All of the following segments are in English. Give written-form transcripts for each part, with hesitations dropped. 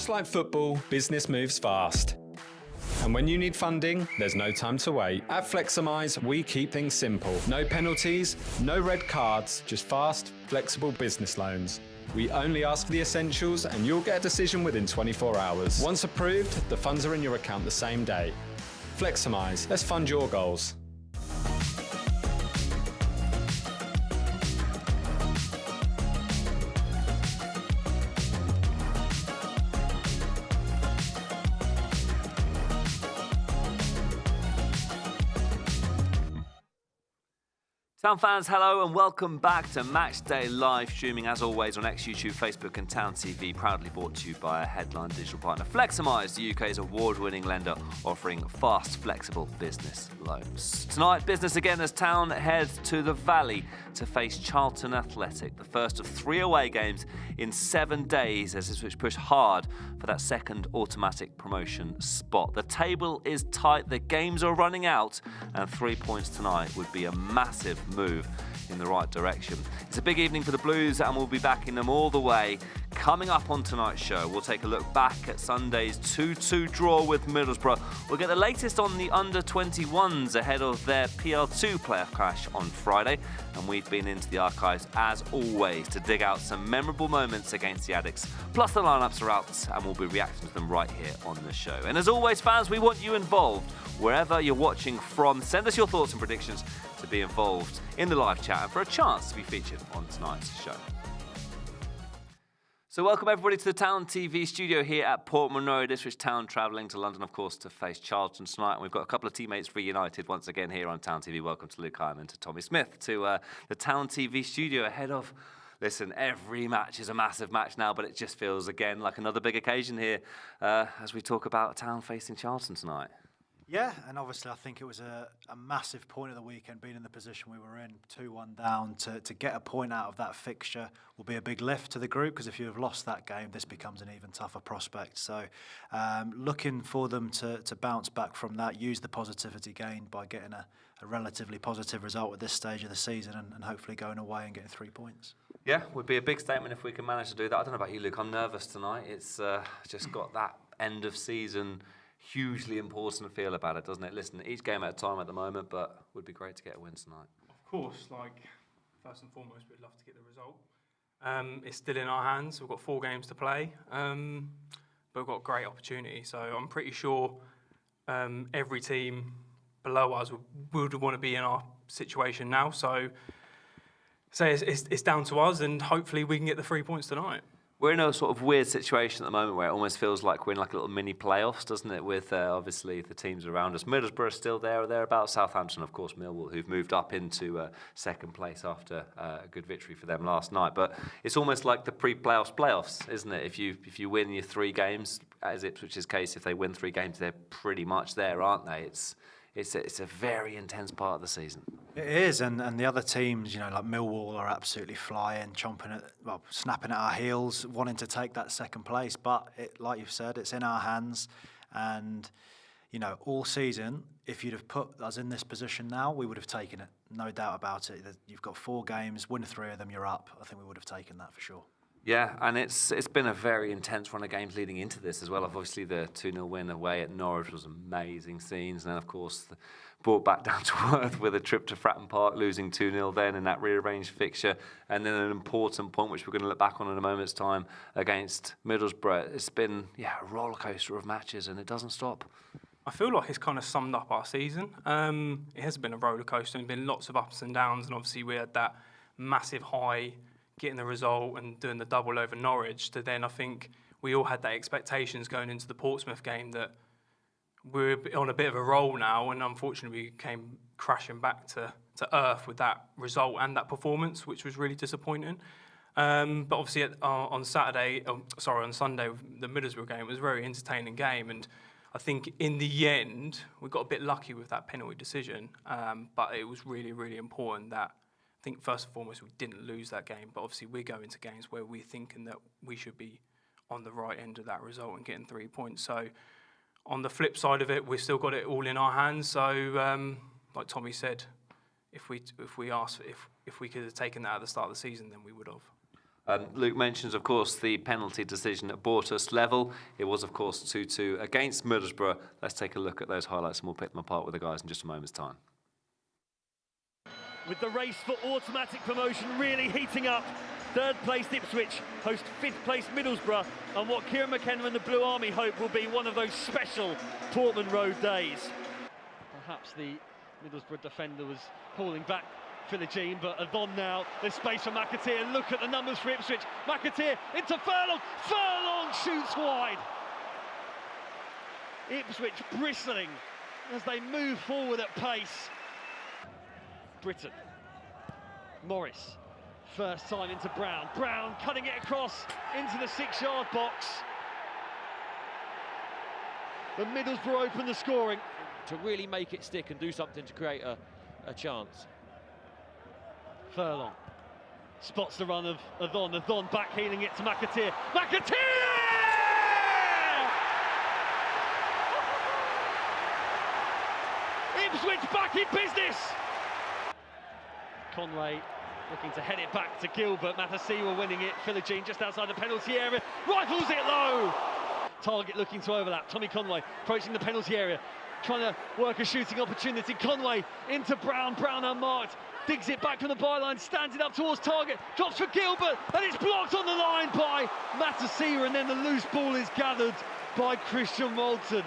Just like football, business moves fast. And when you need funding, there's no time to wait. At Fleximize, we keep things simple. No penalties, no red cards, just fast, flexible business loans. We only ask for the essentials and you'll get a decision within 24 hours. Once approved, the funds are in your account the same day. Fleximize, let's fund your goals. Town fans, hello and welcome back to Matchday live streaming as always on X, YouTube, Facebook and Town TV, proudly brought to you by our headline digital partner Fleximize, the UK's award-winning lender offering fast, flexible business loans. Tonight, business again as Town head to the Valley to face Charlton Athletic, the first of 3 away games in 7 days as Ipswich push hard for that second automatic promotion spot. The table is tight, the games are running out, and 3 points tonight would be a massive move in the right direction. It's a big evening for the Blues and we'll be backing them all the way. Coming up on tonight's show, we'll take a look back at Sunday's 2-2 draw with Middlesbrough. We'll get the latest on the under-21s ahead of their PL2 playoff clash on Friday. And we've been into the archives, as always, to dig out some memorable moments against the Addicts. Plus the lineups are out and we'll be reacting to them right here on the show. And as always, fans, we want you involved. Wherever you're watching from, send us your thoughts and predictions to be involved in the live chat and for a chance to be featured on tonight's show. So welcome everybody to the Town TV studio here at Portman Road. Ipswich Town travelling to London, of course, to face Charlton tonight. And we've got a couple of teammates reunited once again here on Town TV. Welcome to Luke Hyman, to Tommy Smith, to the Town TV studio ahead of... Listen, every match is a massive match now, but it just feels, again, like another big occasion here as we talk about Town facing Charlton tonight. Yeah, and obviously I think it was a massive point of the weekend, being in the position we were in, 2-1 down, to get a point out of that fixture will be a big lift to the group, because if you have lost that game, this becomes an even tougher prospect. So looking for them to bounce back from that, use the positivity gained by getting a relatively positive result at this stage of the season and hopefully going away and getting 3 points. Yeah, would be a big statement if we can manage to do that. I don't know about you, Luke, I'm nervous tonight. It's just got that end of season hugely important feel about it, doesn't it? Listen, each game at a time at the moment, but would be great to get a win tonight. Of course, first and foremost, we'd love to get the result. It's still in our hands. We've got 4 games to play, but we've got great opportunity. So I'm pretty sure every team below us would want to be in our situation now. So it's down to us, and hopefully we can get the 3 points tonight. We're in a sort of weird situation at the moment where it almost feels like we're in like a little mini playoffs, doesn't it? With obviously the teams around us. Middlesbrough are still there or thereabouts. Southampton, of course, Millwall, who've moved up into second place after a good victory for them last night. But it's almost like the playoffs, isn't it? If you win your 3 games, as Ipswich's case, if they win 3 games, they're pretty much there, aren't they? It's a very intense part of the season. It is, and the other teams, like Millwall, are absolutely flying, snapping at our heels, wanting to take that second place. But like you've said, it's in our hands, and all season, if you'd have put us in this position now, we would have taken it, no doubt about it. You've got 4 games, win 3 of them, you're up. I think we would have taken that for sure. Yeah, and it's been a very intense run of games leading into this as well. Obviously, the 2-0 win away at Norwich was amazing scenes. And then, of course, brought back down to earth with a trip to Fratton Park, losing 2-0 then in that rearranged fixture. And then an important point, which we're going to look back on in a moment's time, against Middlesbrough. It's been, a roller coaster of matches, and it doesn't stop. I feel like it's kind of summed up our season. It has been a roller coaster and been lots of ups and downs. And obviously, we had that massive high, getting the result and doing the double over Norwich, to then I think we all had that expectations going into the Portsmouth game that we're on a bit of a roll now, and unfortunately we came crashing back to earth with that result and that performance, which was really disappointing. But obviously on Sunday, the Middlesbrough game was a very entertaining game, and I think in the end we got a bit lucky with that penalty decision, but it was really, really important that I think first and foremost we didn't lose that game, but obviously we're going to games where we're thinking that we should be on the right end of that result and getting 3 points. So on the flip side of it, we've still got it all in our hands. So like Tommy said, if we could have taken that at the start of the season, then we would have. Luke mentions, of course, the penalty decision that brought us level. It was, of course, 2-2 against Middlesbrough. Let's take a look at those highlights and we'll pick them apart with the guys in just a moment's time. With the race for automatic promotion really heating up, third place Ipswich host fifth place Middlesbrough, and what Kieran McKenna and the Blue Army hope will be one of those special Portman Road days. Perhaps the Middlesbrough defender was pulling back Philogene, but Adon now, there's space for McAteer. Look at the numbers for Ipswich. McAteer into Furlong. Furlong shoots wide. Ipswich bristling as they move forward at pace. Britton. Morris. First time into Brown. Brown cutting it across into the 6-yard box. The Middlesbrough open the scoring. To really make it stick and do something to create a chance. Furlong spots the run of Adon. Adon backheeling it to McAteer. McAteer! Ipswich back in business! Conway looking to head it back to Gilbert. Matasiwa winning it. Philogene just outside the penalty area. Rifles it low! Target looking to overlap. Tommy Conway approaching the penalty area. Trying to work a shooting opportunity. Conway into Brown. Brown unmarked. Digs it back from the byline, stands it up towards target, drops for Gilbert, and it's blocked on the line by Matasiwa, and then the loose ball is gathered by Christian Moulton.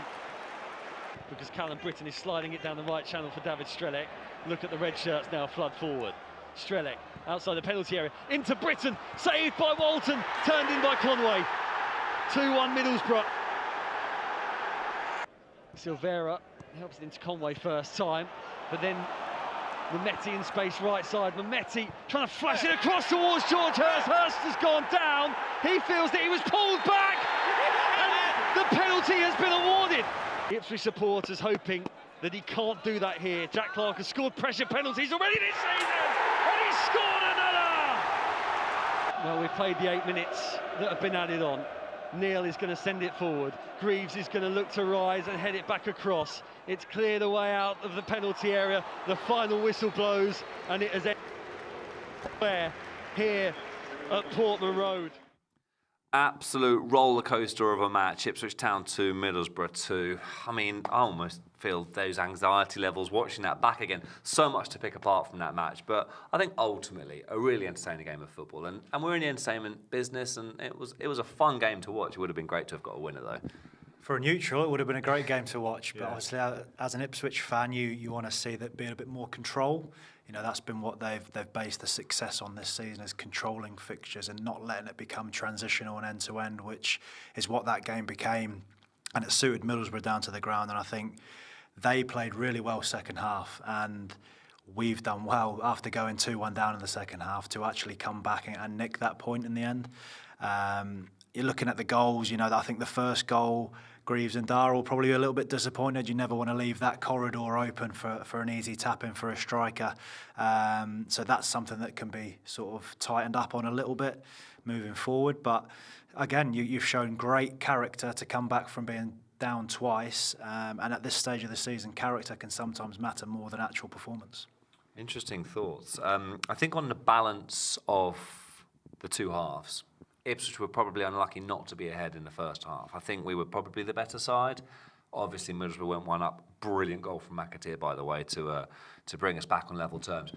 Because Callum Britton is sliding it down the right channel for David Strelec. Look at the red shirts now flood forward. Strelec outside the penalty area, into Britton, saved by Walton, turned in by Conway. 2-1 Middlesbrough. Silvera helps it into Conway first time, but then Mametti in space right side. Mametti trying to flash it across towards George Hurst. Hurst has gone down. He feels that he was pulled back, and the penalty has been awarded. Ipswich supporters hoping that he can't do that here. Jack Clark has scored pressure penalties already this season, and he's scored another! Well, we've played the 8 minutes that have been added on. Neil is going to send it forward. Greaves is going to look to rise and head it back across. It's cleared away out of the penalty area. The final whistle blows, and it is here at Portman Road. Absolute roller coaster of a match. Ipswich Town 2, Middlesbrough 2. I mean, I almost feel those anxiety levels watching that back again. So much to pick apart from that match. But I think ultimately a really entertaining game of football. And we're in the entertainment business, and it was a fun game to watch. It would have been great to have got a winner though. For a neutral, it would have been a great game to watch. But obviously, as an Ipswich fan, you want to see that being a bit more control. You know, that's been what they've based the success on this season, is controlling fixtures and not letting it become transitional and end-to-end, which is what that game became. And it suited Middlesbrough down to the ground. And I think they played really well second half. And we've done well after going 2-1 down in the second half to actually come back and nick that point in the end. You're looking at the goals, you know, I think the first goal, Greaves and Dara will probably be a little bit disappointed. You never want to leave that corridor open for an easy tap-in for a striker. So that's something that can be sort of tightened up on a little bit moving forward. But again, you've shown great character to come back from being down twice. And at this stage of the season, character can sometimes matter more than actual performance. Interesting thoughts. I think on the balance of the two halves, Ipswich were probably unlucky not to be ahead in the first half. I think we were probably the better side. Obviously, Middlesbrough went one up. Brilliant goal from McAteer, by the way, to bring us back on level terms.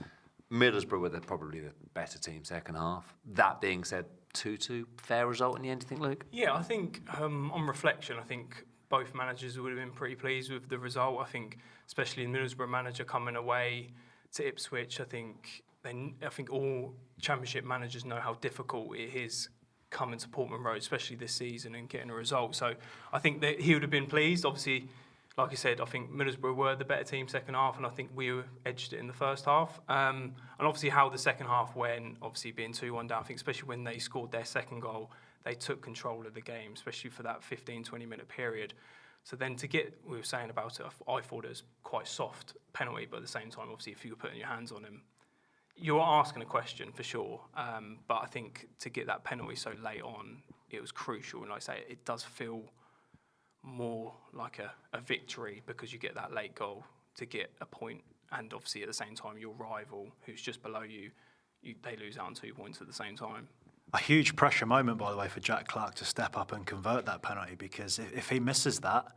Middlesbrough were probably the better team second half. That being said, 2-2, fair result in the end, do you think, Luke? Yeah, I think on reflection, I think both managers would have been pretty pleased with the result. I think, especially the Middlesbrough manager coming away to Ipswich, I think all Championship managers know how difficult it is coming to Portman Road, especially this season, and getting a result. So I think that he would have been pleased. Obviously, like I said, I think Middlesbrough were the better team second half, and I think we edged it in the first half. And obviously how the second half went, obviously being 2-1 down, I think especially when they scored their second goal, they took control of the game, especially for that 15-20 minute period. So then to get, we were saying about it, I thought it was quite soft penalty, but at the same time, obviously, if you were putting your hands on him, you were asking a question for sure. But I think to get that penalty so late on, it was crucial. And like I say, it does feel more like a victory because you get that late goal to get a point. And obviously, at the same time, your rival, who's just below you, they lose out on 2 points at the same time. A huge pressure moment, by the way, for Jack Clark to step up and convert that penalty, because if he misses that,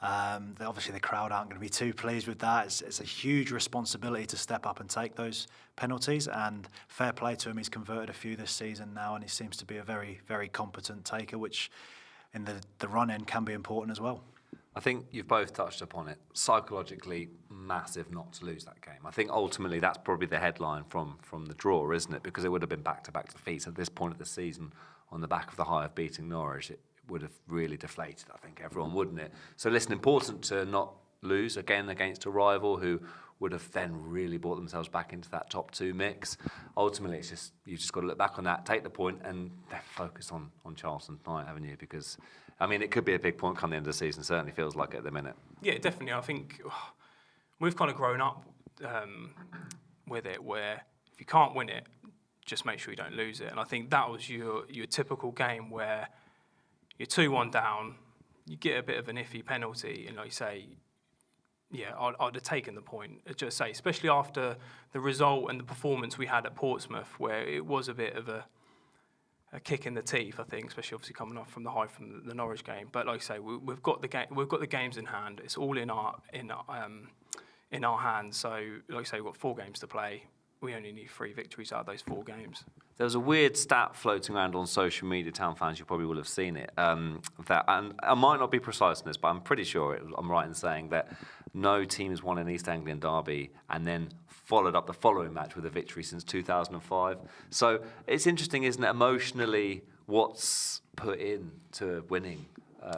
obviously the crowd aren't going to be too pleased with that. It's a huge responsibility to step up and take those penalties, and fair play to him. He's converted a few this season now, and he seems to be a very, very competent taker, which in the run-in can be important as well. I think you've both touched upon it. Psychologically, massive not to lose that game. I think ultimately that's probably the headline from the draw, isn't it? Because it would have been back-to-back defeats at this point of the season on the back of the high of beating Norwich. It would have really deflated, I think, everyone, wouldn't it? So listen, important to not lose again against a rival who would have then really brought themselves back into that top 2 mix. Ultimately, you've just got to look back on that, take the point, and then focus on Charlton tonight, haven't you? Because, I mean, it could be a big point come the end of the season. Certainly feels like it at the minute. Yeah, definitely. I think we've kind of grown up with it, where if you can't win it, just make sure you don't lose it. And I think that was your typical game where you're 2-1 down, you get a bit of an iffy penalty, and like you say, yeah, I'd have taken the point. Just say, especially after the result and the performance we had at Portsmouth, where it was a bit of a kick in the teeth, I think, especially obviously coming off from the high from the Norwich game. But like I say, we've got the game, we've got the games in hand. It's all in our hands. So like I say, we've got 4 games to play. We only need 3 victories out of those 4 games. There was a weird stat floating around on social media, Town fans, you probably will have seen it, that, and I might not be precise in this, but I'm pretty sure I'm right in saying that no team has won an East Anglian derby and then followed up the following match with a victory since 2005. So it's interesting, isn't it, emotionally, what's put into winning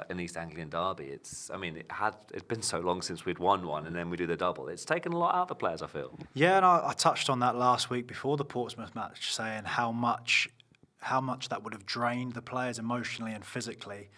an East Anglian derby. It's been so long since we'd won one, and then we do the double. It's taken a lot out of the players, I feel. Yeah, and I touched on that last week before the Portsmouth match, saying how much that would have drained the players emotionally and physically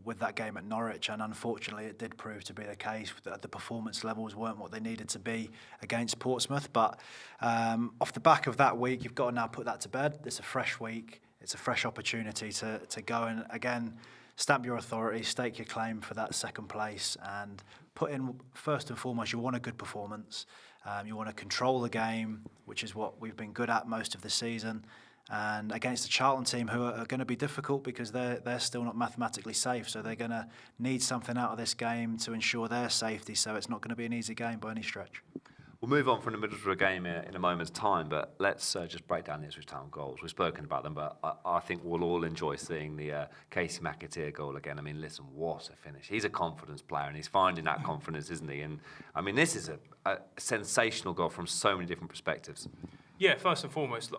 with that game at Norwich, and unfortunately it did prove to be the case. That the performance levels weren't what they needed to be against Portsmouth, but off the back of that week, you've got to now put that to bed. It's a fresh week. It's a fresh opportunity to go and, again, stamp your authority, stake your claim for that second place, and put in, first and foremost, you want a good performance. You want to control the game, which is what we've been good at most of the season. And against a Charlton team who are going to be difficult because they're still not mathematically safe. So they're going to need something out of this game to ensure their safety. So it's not going to be an easy game by any stretch. We'll move on from the Middlesbrough game in a moment's time, but let's just break down the Ipswich Town goals. We've spoken about them, but I think we'll all enjoy seeing the Casey McAteer goal again. I mean, listen, what a finish. He's a confidence player, and he's finding that confidence, isn't he? And, I mean, this is a sensational goal from so many different perspectives. Yeah, first and foremost,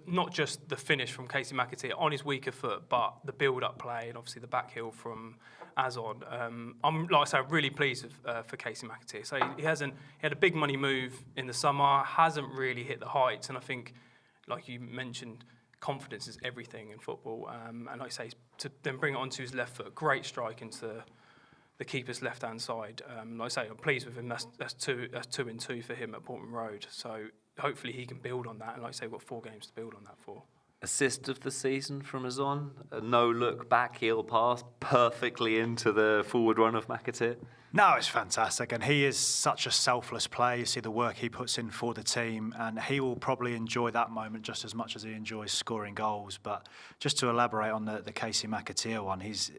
not just the finish from Casey McAteer on his weaker foot, but the build-up play and obviously the back heel from Azon. I'm, like I say, really pleased for Casey McAteer. So he had a big money move in the summer, hasn't really hit the heights, and I think, like you mentioned, confidence is everything in football. And like I say, to then bring it onto his left foot, great strike into the keeper's left-hand side. Like I say, I'm pleased with him. That's 2-2 for him at Portman Road. So hopefully he can build on that. And like I say, we've got 4 games to build on that for. Assist of the season from Azon. A no-look back heel pass perfectly into the forward run of McAteer. No, it's fantastic. And he is such a selfless player. You see the work he puts in for the team. And he will probably enjoy that moment just as much as he enjoys scoring goals. But just to elaborate on the Casey McAteer one, he's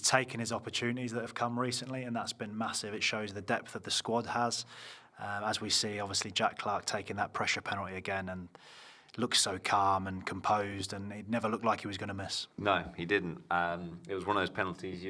taken his opportunities that have come recently, and that's been massive. It shows the depth that the squad has. As we see, obviously, Jack Clark taking that pressure penalty again and looks so calm and composed, and he never looked like he was going to miss. No, he didn't. It was one of those penalties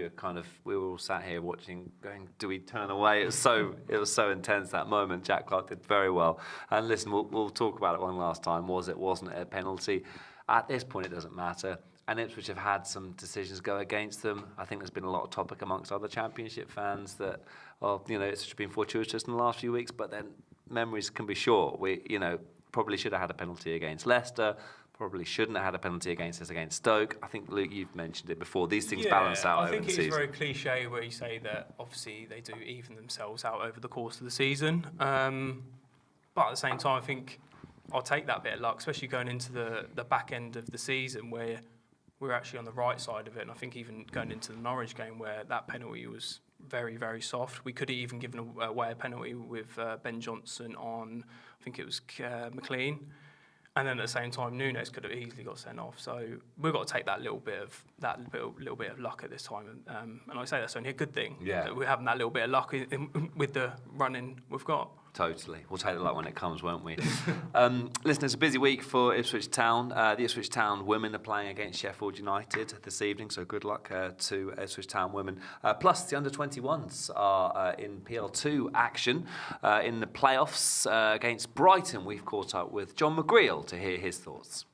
we were all sat here watching, going, do we turn away? It was so intense that moment. Jack Clark did very well. And listen, we'll talk about it one last time. Wasn't it a penalty? At this point, it doesn't matter. And Ipswich have had some decisions go against them. I think there's been a lot of topic amongst other Championship fans that, it's been fortuitous in the last few weeks, but then memories can be short. We, probably should have had a penalty against Leicester, probably shouldn't have had a penalty against Stoke. I think, Luke, you've mentioned it before. These things balance out over the season. I think it's very cliche where you say that obviously they do even themselves out over the course of the season. But at the same time, I think I'll take that bit of luck, especially going into the back end of the season where we're actually on the right side of it. And I think even going into the Norwich game where that penalty was very, very soft. We could have even given away a penalty with Ben Johnson on, I think it was McLean. And then at the same time, Nunes could have easily got sent off. So we've got to take that little bit of luck at this time. And I say that's only a good thing. Yeah. That we're having that little bit of luck with the running we've got. Totally. We'll take the luck when it comes, won't we? Listen, it's a busy week for Ipswich Town. The Ipswich Town women are playing against Sheffield United this evening, so good luck to Ipswich Town women. Plus, the under-21s are in PL2 action in the playoffs against Brighton. We've caught up with John McGreal to hear his thoughts.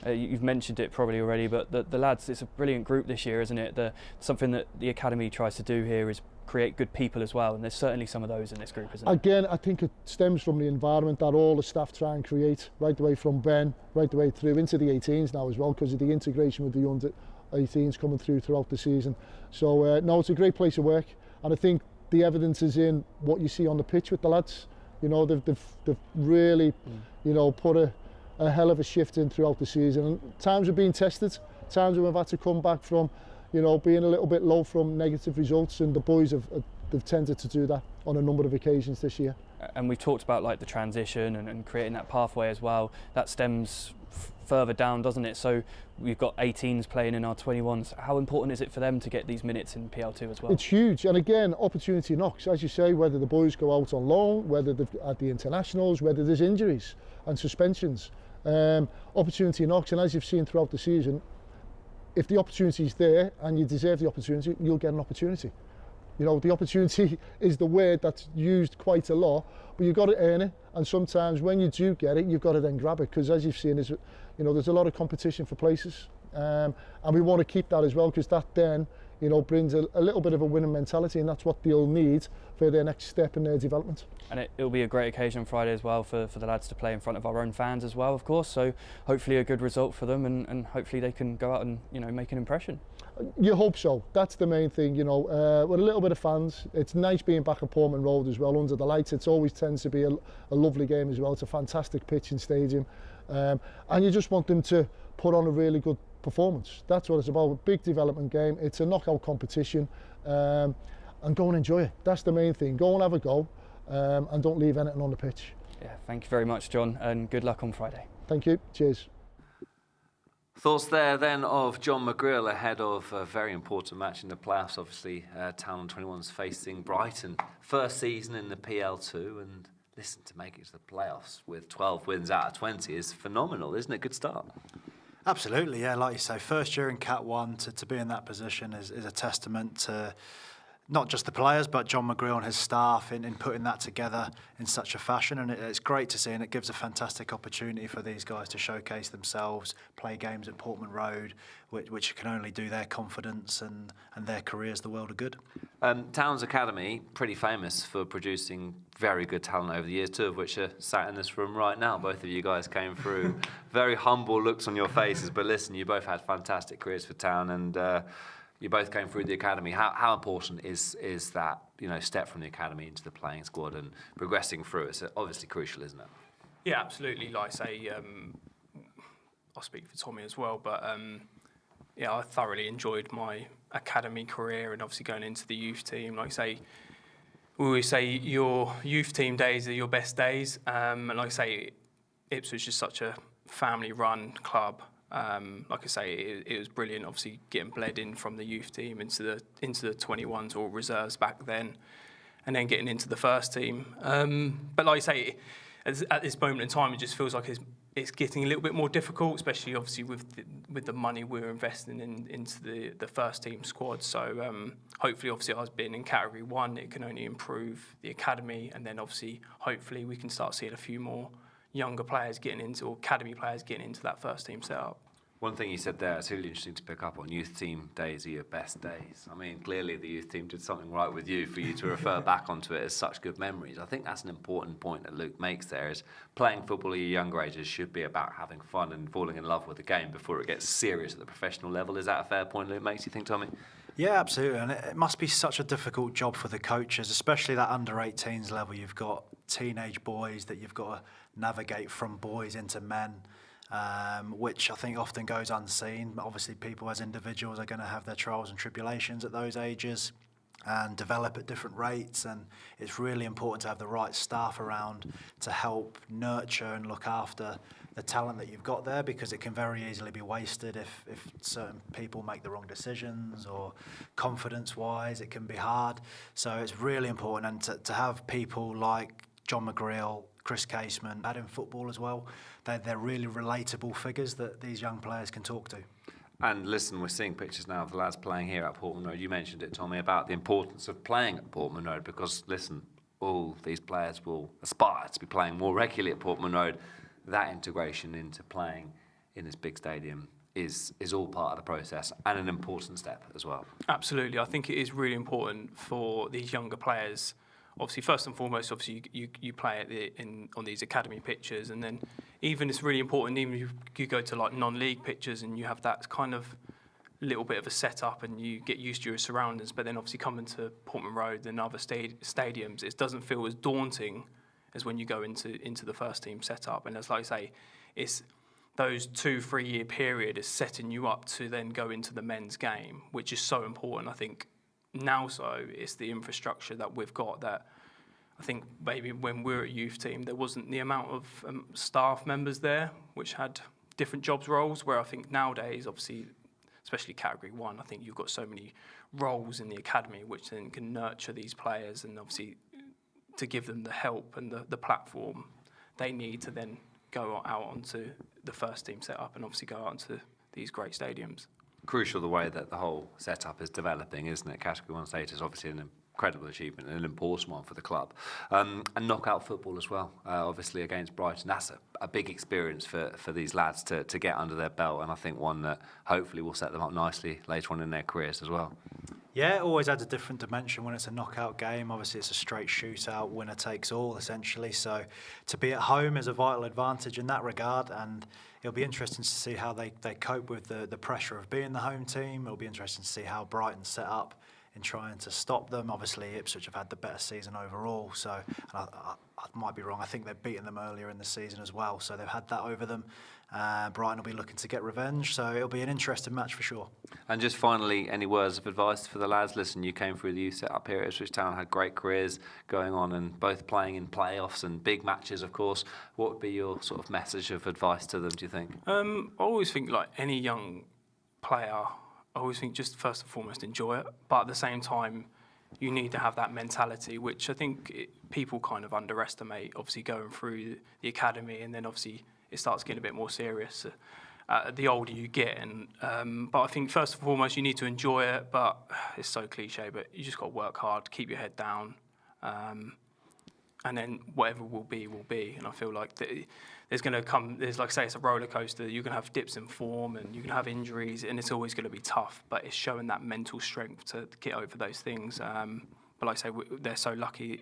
You've mentioned it probably already, but the lads, it's a brilliant group this year, isn't it? Something that the academy tries to do here is create good people as well, and there's certainly some of those in this group, isn't there? Again, I think it stems from the environment that all the staff try and create, right the way from Ben, right the way through into the 18s now as well, because of the integration with the under 18s coming throughout the season. So no, it's a great place to work, and I think the evidence is in what you see on the pitch with the lads. You know, they've really, you know, put a hell of a shift in throughout the season. And times have been tested, times when we've had to come back from, you know, being a little bit low from negative results, and the boys have tended to do that on a number of occasions this year. And we've talked about like the transition and creating that pathway as well. That stems further down, doesn't it? So we've got 18s playing in our 21s. How important is it for them to get these minutes in PL2 as well? It's huge, and again, opportunity knocks, as you say, whether the boys go out on loan, whether they've at the internationals, whether there's injuries and suspensions. Opportunity knocks, and as you've seen throughout the season, if the opportunity is there and you deserve the opportunity, you'll get an opportunity. You know, the opportunity is the word that's used quite a lot, but you've got to earn it. And sometimes when you do get it, you've got to then grab it, because as you've seen, you know, there's a lot of competition for places, and we want to keep that as well, because that then, you know, brings a little bit of a winning mentality, and that's what they'll need for their next step in their development. And it'll be a great occasion Friday as well for the lads to play in front of our own fans as well, of course. So hopefully a good result for them, and hopefully they can go out and, you know, make an impression. You hope so. That's the main thing, you know. With a little bit of fans, it's nice being back at Portman Road as well under the lights. It always tends to be a lovely game as well. It's a fantastic pitch and stadium, and you just want them to put on a really good performance. That's what it's about. A big development game. It's a knockout competition, and go and enjoy it. That's the main thing. Go and have a go, and don't leave anything on the pitch. Yeah, thank you very much, John, and good luck on Friday. Thank you. Cheers. Thoughts there then of John McGreal ahead of a very important match in the playoffs. Obviously, Town on 21's facing Brighton. First season in the PL2, and listen, to make it to the playoffs with 12 wins out of 20 is phenomenal, isn't it? Good start. Absolutely, yeah. Like you say, first year in Cat 1 to be in that position is a testament to not just the players, but John McGreal and his staff in putting that together in such a fashion. And it's great to see, and it gives a fantastic opportunity for these guys to showcase themselves, play games at Portman Road, which can only do their confidence and their careers the world of good. Town's Academy, pretty famous for producing very good talent over the years, two of which are sat in this room right now. Both of you guys came through. Very humble looks on your faces, but listen, you both had fantastic careers for Town, and you both came through the academy. How important is that, you know, step from the academy into the playing squad and progressing through? It's obviously crucial, isn't it? Yeah, absolutely. Like I say, I'll speak for Tommy as well, but yeah, I thoroughly enjoyed my academy career and obviously going into the youth team. Like I say, we always say your youth team days are your best days. And like I say, Ipswich is such a family-run club. Like I say, it was brilliant. Obviously, getting bled in from the youth team into the 21s or reserves back then, and then getting into the first team. But like I say, at this moment in time, it just feels like it's getting a little bit more difficult, especially obviously with the money we're investing into the first team squad. So hopefully, obviously, us being in Category 1, it can only improve the academy, and then obviously, hopefully, we can start seeing a few more younger players getting into, or academy players getting into that first team setup. One thing you said there, it's really interesting to pick up on. Youth team days are your best days. I mean, clearly the youth team did something right with you for you to refer back onto it as such good memories. I think that's an important point that Luke makes there, is playing football at your younger ages should be about having fun and falling in love with the game before it gets serious at the professional level. Is that a fair point Luke makes, you think, Tommy? Yeah, absolutely. And it must be such a difficult job for the coaches, especially that under-18s level. You've got teenage boys that you've got to navigate from boys into men, which I think often goes unseen. But obviously, people as individuals are going to have their trials and tribulations at those ages. and develop at different rates, and it's really important to have the right staff around to help nurture and look after the talent that you've got there, because it can very easily be wasted if certain people make the wrong decisions, or confidence-wise it can be hard. So it's really important, and to have people like John McGreal, Chris Caseman, had in football as well, they're really relatable figures that these young players can talk to. And listen, we're seeing pictures now of the lads playing here at Portman Road. You mentioned it, Tommy, about the importance of playing at Portman Road, because, listen, all these players will aspire to be playing more regularly at Portman Road. That integration into playing in this big stadium is all part of the process, and an important step as well. Absolutely. I think it is really important for these younger players. Obviously, first and foremost, obviously you play on these academy pitches, and then even it's really important, even if you go to like non-league pitches and you have that kind of little bit of a setup and you get used to your surroundings, but then obviously coming to Portman Road and other stadiums, it doesn't feel as daunting as when you go into the first team setup. And as like I say, it's those 2-3 year period is setting you up to then go into the men's game, which is so important. I think now it's the infrastructure that we've got that I think maybe when we were at youth team, there wasn't the amount of staff members there which had different jobs roles, where I think nowadays, obviously, especially Category 1, I think you've got so many roles in the academy which then can nurture these players, and obviously to give them the help and the platform they need to then go out onto the first team setup and obviously go out onto these great stadiums. Crucial the way that the whole setup is developing, isn't it? Category 1 status is obviously an incredible achievement and an important one for the club. And knockout football as well, obviously against Brighton. That's a big experience for these lads to get under their belt, and I think one that hopefully will set them up nicely later on in their careers as well. Yeah, it always adds a different dimension when it's a knockout game. Obviously, it's a straight shootout, winner takes all, essentially. So to be at home is a vital advantage in that regard, and it'll be interesting to see how they cope with the pressure of being the home team. It'll be interesting to see how Brighton's set up in trying to stop them. Obviously, Ipswich have had the better season overall, so I might be wrong. I think they've beaten them earlier in the season as well, so they've had that over them. Brighton will be looking to get revenge, so it'll be an interesting match for sure. And just finally, any words of advice for the lads? Listen, you came through the youth set up here at Ipswich Town, had great careers going on, and both playing in playoffs and big matches, of course. What would be your sort of message of advice to them, do you think? I always think, like any young player, I always think just first and foremost enjoy it, but at the same time you need to have that mentality, which I think people kind of underestimate, obviously going through the academy, and then obviously it starts getting a bit more serious the older you get. And but I think first and foremost you need to enjoy it, but it's so cliche, but you just got to work hard, keep your head down, and then whatever will be will be. And I feel like there's like I say, it's a roller coaster. You can have dips in form and you can have injuries, and it's always going to be tough, but it's showing that mental strength to get over those things. But like I say, they're so lucky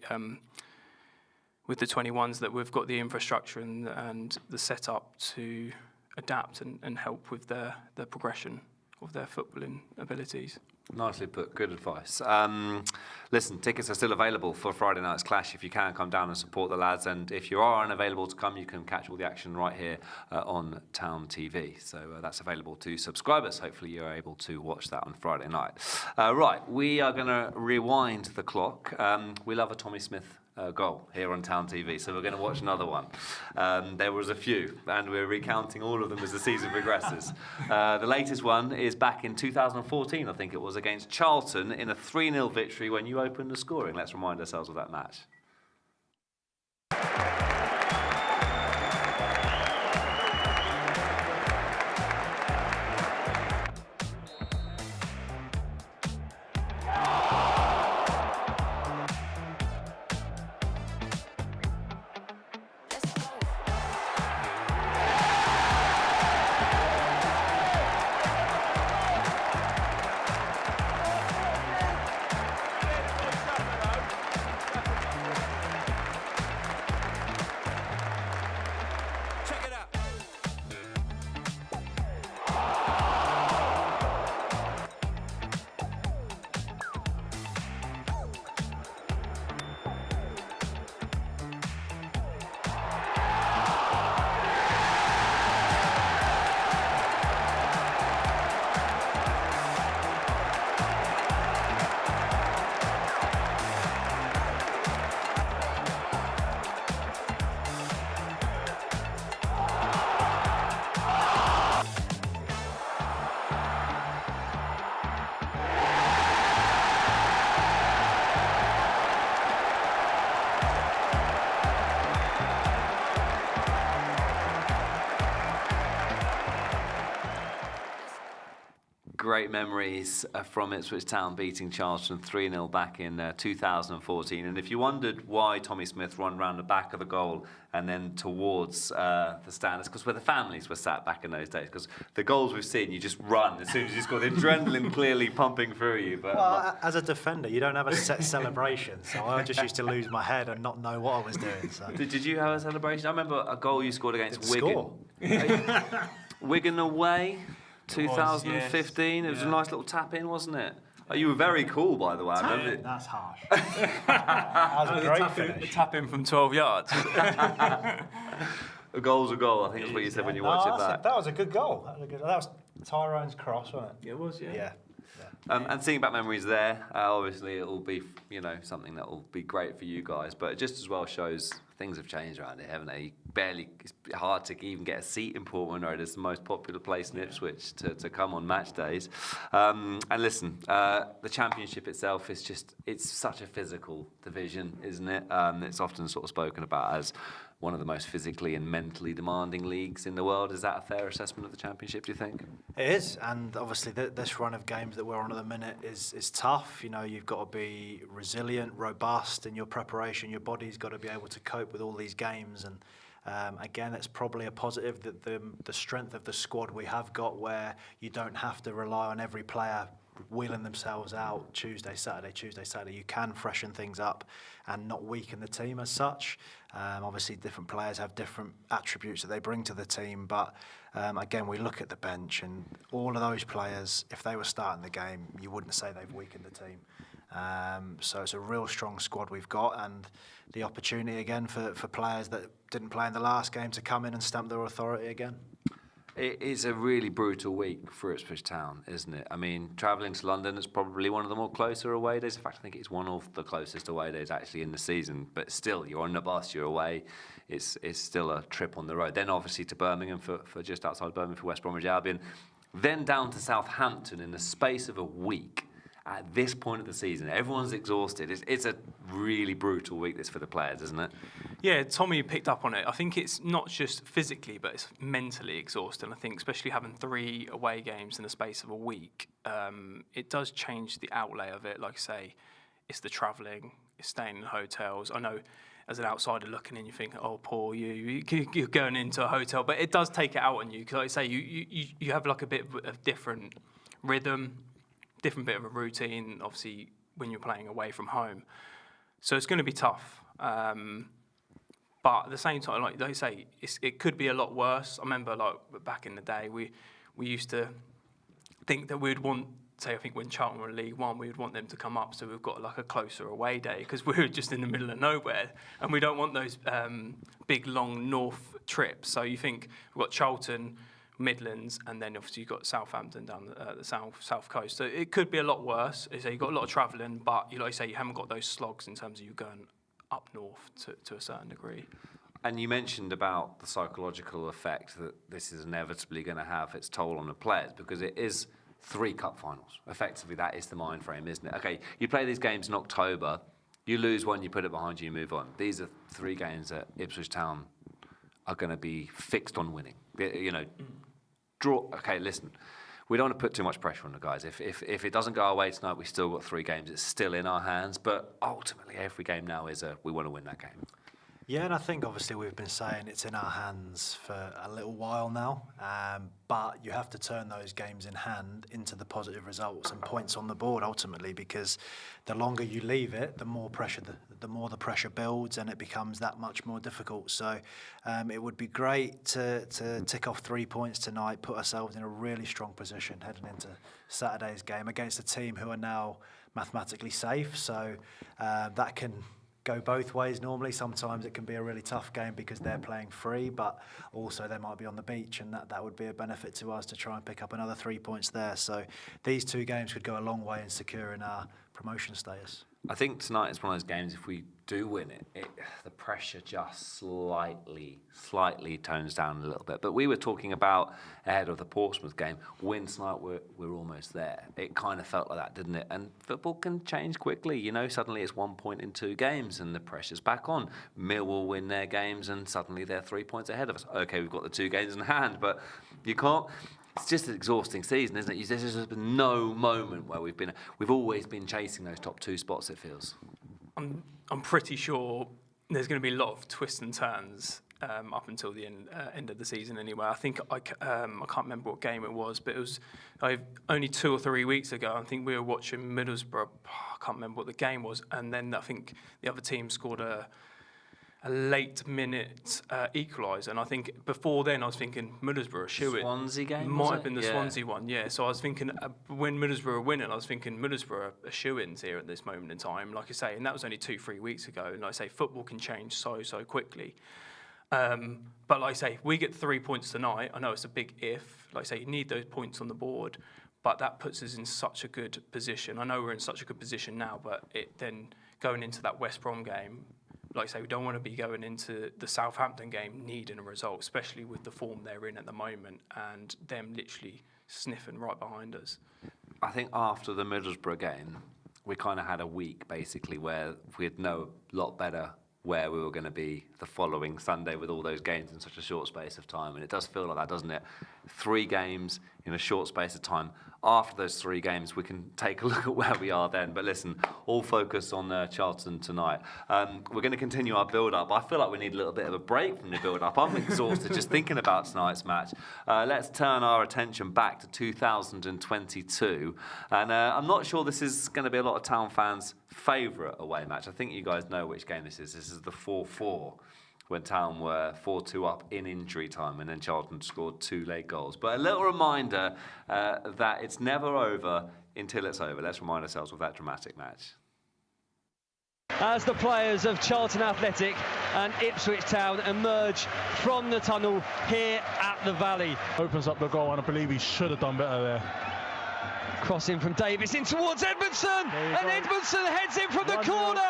with the 21s that we've got the infrastructure and the setup to adapt and help with the progression of their footballing abilities. Nicely put, good advice. Listen, tickets are still available for Friday night's clash if you can come down and support the lads, and if you are unavailable to come, you can catch all the action right here on Town TV. So that's available to subscribers. Hopefully you're able to watch that on Friday night. Right, we are going to rewind the clock. We love a Tommy Smith goal here on Town TV, so we're going to watch another one. There was a few, and we're recounting all of them as the season progresses. The latest one is back in 2014, I think it was, against Charlton in a 3-0 victory when you opened the scoring. Let's remind ourselves of that match. great memories from Ipswich Town beating Charlton 3-0 back in 2014. And if you wondered why Tommy Smith run round the back of the goal and then towards the stand, it's because where the families were sat back in those days. Because the goals we've seen, you just run as soon as you score. The adrenaline clearly pumping through you. But well, as a defender, you don't have a set celebration. So I just used to lose my head and not know what I was doing. So. Did you have a celebration? I remember a goal you scored against Wigan. Wigan away, 2015. It was a nice little tap in, wasn't it? Oh, you were very cool, by the way. I remember it. That's harsh. That was a great finish. Tap in from 12 yards. A goal's a goal, I think that's what you said when you watched it back. That was a good goal. That was Tyrone's cross, wasn't it? It was, yeah. And seeing back memories there, obviously it will be, something that will be great for you guys. But it just as well shows things have changed around here, haven't they? It's hard to even get a seat in Portman Road. It's the most popular place in Ipswich to come on match days. And listen, the Championship itself is it's such a physical division, isn't it? It's often sort of spoken about as one of the most physically and mentally demanding leagues in the world. Is that a fair assessment of the Championship, do you think? It is, and obviously this run of games that we're on at the minute is tough. You've got to be resilient, robust in your preparation. Your body's got to be able to cope with all these games. And again, it's probably a positive that the strength of the squad we have got, where you don't have to rely on every player wheeling themselves out Tuesday, Saturday. You can freshen things up and not weaken the team as such. Obviously, different players have different attributes that they bring to the team, but again, we look at the bench and all of those players, if they were starting the game, you wouldn't say they've weakened the team. So it's a real strong squad we've got, and the opportunity again for players that didn't play in the last game to come in and stamp their authority again. It is a really brutal week for Ipswich Town, isn't it? I mean, travelling to London is probably one of the more closer away days. In fact, I think it's one of the closest away days actually in the season. But still, you're on the bus, you're away. It's still a trip on the road. Then obviously to Birmingham for just outside Birmingham for West Bromwich Albion. Then down to Southampton in the space of a week. At this point of the season, everyone's exhausted. It's a really brutal week this for the players, isn't it? Yeah, Tommy picked up on it. I think it's not just physically, but it's mentally exhausting. I think especially having 3 away games in the space of a week, it does change the outlay of it. Like I say, it's the travelling, it's staying in hotels. I know as an outsider looking in, you think, oh, poor you, you're going into a hotel. But it does take it out on you. Because like I say, you have like a bit of a different rhythm, different bit of a routine, obviously, when you're playing away from home. So it's going to be tough. But at the same time, like they say, it could be a lot worse. I remember, like, back in the day, we used to think that we'd want, say, I think when Charlton were in League One, we would want them to come up so we've got, like, a closer away day, because we're just in the middle of nowhere, and we don't want those big, long north trips. So you think we've got Charlton, Midlands, and then obviously you've got Southampton down the south coast. So it could be a lot worse. So you've got a lot of travelling, but like you say, you haven't got those slogs in terms of you going up north to a certain degree. And you mentioned about the psychological effect that this is inevitably going to have its toll on the players, because it is 3 cup finals. Effectively, that is the mind frame, isn't it? Okay, you play these games in October, you lose one, you put it behind you, you move on. These are 3 games that Ipswich Town are going to be fixed on winning. Draw. Okay, listen, we don't want to put too much pressure on the guys. If it doesn't go our way tonight, we've still got 3 games. It's still in our hands. But ultimately, every game now is we want to win that game. Yeah, and I think obviously we've been saying it's in our hands for a little while now, but you have to turn those games in hand into the positive results and points on the board ultimately, because the longer you leave it, the more pressure, the more the pressure builds, and it becomes that much more difficult. So it would be great to tick off 3 points tonight, put ourselves in a really strong position heading into Saturday's game against a team who are now mathematically safe. So that can go both ways normally. Sometimes it can be a really tough game because they're playing free, but also they might be on the beach, and that would be a benefit to us to try and pick up another 3 points there. So these 2 games could go a long way in securing our promotion status. I think tonight is one of those games, if we do win it, the pressure just slightly tones down a little bit. But we were talking about, ahead of the Portsmouth game, win tonight, we're almost there. It kind of felt like that, didn't it? And football can change quickly. Suddenly it's 1 point in 2 games and the pressure's back on. Millwall win their games and suddenly they're 3 points ahead of us. Okay, we've got the 2 games in hand, but you can't it's just an exhausting season, isn't it? There's just been no moment where we've always been chasing those top 2 spots, it feels. I'm pretty sure there's going to be a lot of twists and turns up until the end of the season anyway. I think I can't remember what game it was, but it was only 2 or 3 weeks ago. I think we were watching Middlesbrough. I can't remember what the game was, and then I think the other team scored a late minute equaliser. And I think before then I was thinking Middlesbrough shoe it. Swansea game might have been the Swansea one, yeah. So I was thinking when Middlesbrough were winning, I was thinking Middlesbrough are shoe-ins here at this moment in time. Like I say, and that was only 2-3 weeks ago. And like I say, football can change so quickly. But like I say, we get 3 points tonight. I know it's a big if. Like I say, you need those points on the board, but that puts us in such a good position. I know we're in such a good position now, but then going into that West Brom game, like I say, we don't want to be going into the Southampton game needing a result, especially with the form they're in at the moment and them literally sniffing right behind us. I think after the Middlesbrough game, we kind of had a week basically where we'd know a lot better where we were going to be the following Sunday with all those games in such a short space of time. And it does feel like that, doesn't it? 3 games in a short space of time. After those 3 games, we can take a look at where we are then. But listen, all focus on Charlton tonight. We're going to continue our build-up. I feel like we need a little bit of a break from the build-up. I'm exhausted just thinking about tonight's match. Let's turn our attention back to 2022. And I'm not sure this is going to be a lot of Town fans' favourite away match. I think you guys know which game this is. This is the 4-4. When Town were 4-2 up in injury time and then Charlton scored 2 late goals. But a little reminder that it's never over until it's over. Let's remind ourselves of that dramatic match. As the players of Charlton Athletic and Ipswich Town emerge from the tunnel here at the Valley. Opens up the goal and I believe he should have done better there. Crossing from Davis in towards Edmondson, and Edmondson heads in from the corner.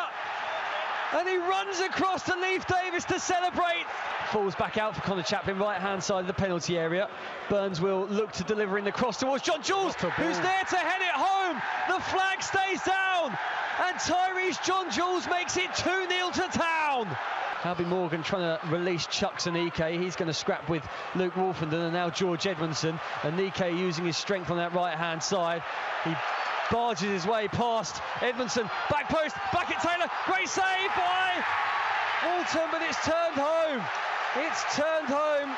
And he runs across to Leif Davis to celebrate. Falls back out for Connor Chaplin, right-hand side of the penalty area. Burns will look to deliver in the cross towards John Jules, who's there to head it home. The flag stays down, and Tyrese John Jules makes it 2-0 to Town. Albie Morgan trying to release Chuck Sanike. He's going to scrap with Luke Wolfenden and now George Edmondson. And Nike using his strength on that right-hand side. He barges his way past Edmondson, back post, Blackett-Taylor, great save by Alton, but it's turned home. It's turned home.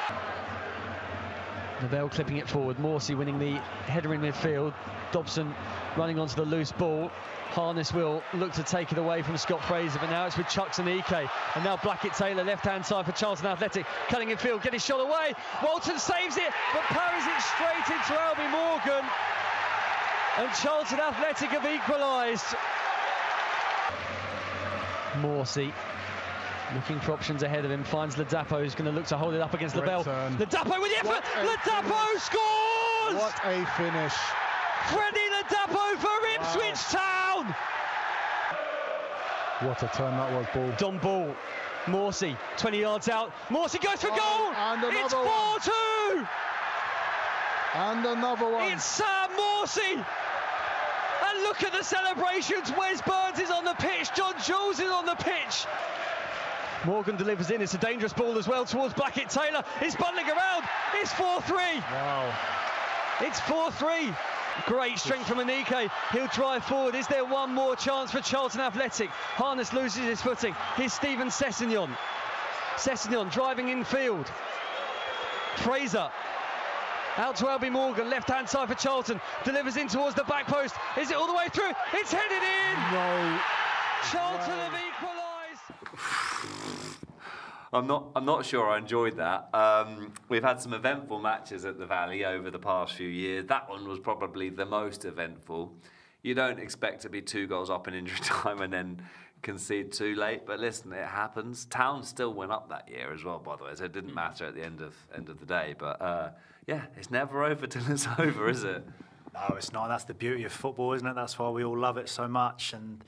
Nobel clipping it forward, Morsey winning the header in midfield, Dobson running onto the loose ball. Harness will look to take it away from Scott Fraser, but now it's with Chuck Sanike. And now Blackett-Taylor, left-hand side for Charlton Athletic, cutting in field, getting shot away. Walton saves it, but parries it straight into Albie Morgan. And Charlton Athletic have equalised. Morsey looking for options ahead of him, finds Ladapo, who's going to look to hold it up against Labelle. Ladapo with the effort, Ladapo scores! What a finish. Freddie Ladapo for Ipswich Town! What a turn that was, Ball. Don Ball, Morsey, 20 yards out, Morsey goes for goal! And It's another 4-2! And another one. It's Sam Morsey! And look at the celebrations. Wes Burns is on the pitch. John Jules is on the pitch. Morgan delivers in. It's a dangerous ball as well towards Blackett-Taylor. It's bundling around. It's 4-3. Wow. It's 4-3. Great strength from Anike. He'll drive forward. Is there one more chance for Charlton Athletic? Harness loses his footing. Here's Stephen Sessegnon. Sessegnon driving in field. Fraser. Out to Albie Morgan, left-hand side for Charlton. Delivers in towards the back post. Is it all the way through? It's headed in! No. Charlton have equalised. I'm not sure I enjoyed that. We've had some eventful matches at the Valley over the past few years. That one was probably the most eventful. You don't expect to be 2 goals up in injury time and then concede too late, but listen, it happens. Town still went up that year as well, by the way, so it didn't matter at the end of the day. But yeah, it's never over till it's over, is it? No, it's not. That's the beauty of football, isn't it? That's why we all love it so much. And